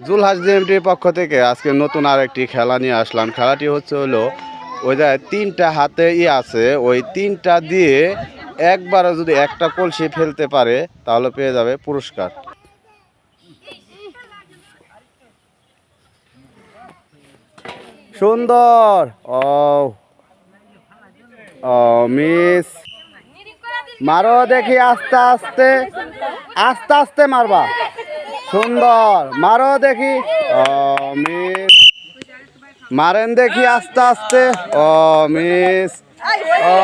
জুলহাস জিএমটির পক্ষ থেকে আজকে নতুন আরেকটি খেলা নিয়ে আসলাম। খেলাটি হলো ওই যে তিনটা হাতে আছে, ওই তিনটা দিয়ে একবারে যদি একটা কলসি ফেলতে পারে তাহলে পেয়ে যাবে পুরস্কার। সুন্দর। ও ও মিস, মারো দেখি, আস্তে আস্তে আস্তে আস্তে মারবা। সুন্দর, মারো দেখি। ও মিস, মারেন দেখি আস্তে আস্তে। ও মিস। ও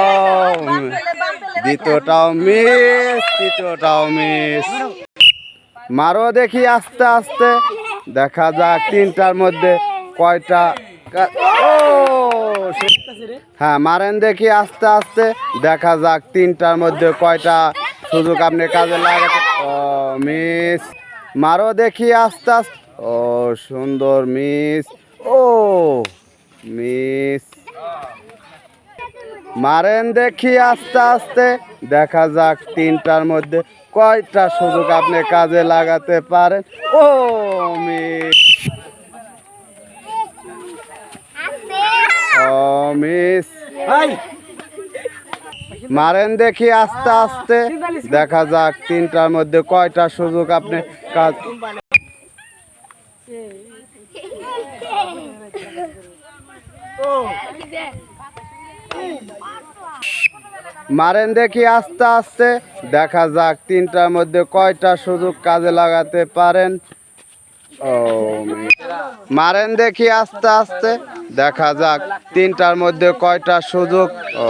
দ্বিতীয়টাও মিস, তৃতীয়টাও মিস। মারো দেখি আস্তে আস্তে, দেখা যাক তিনটার মধ্যে কয়টা। ও হ্যাঁ, মারেন দেখি আস্তে আস্তে, দেখা যাক তিনটার মধ্যে কয়টা সুযোগ আপনি কাজে লাগাতে। ও মিস, মারো দেখি আস্তে আস্তে। ও সুন্দর, মিস। ও মিস, মারেন দেখি আস্তে আস্তে, দেখা যাক তিনটার মধ্যে কয়টা সুযোগ আপনি কাজে লাগাতে পারেন। ও মিস। ও মিস, মারেন দেখি আস্তে আস্তে, দেখা যাক তিনটার মধ্যে কয়টা সুযোগ আপনি কাজ। মারেন দেখি আস্তে আস্তে, দেখা যাক তিনটার মধ্যে কয়টা সুযোগ কাজে লাগাতে পারেন। ও মারেন দেখি আস্তে আস্তে, দেখা যাক তিনটার মধ্যে কয়টা সুযোগ। ও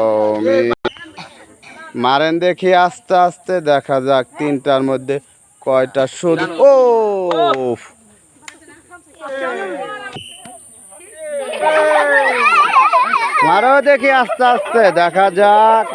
মারেন দেখি আস্তে আস্তে, দেখা যাক তিনটার মধ্যে কয়টা সুযোগ। ও মারো দেখি আস্তে আস্তে, দেখা যাক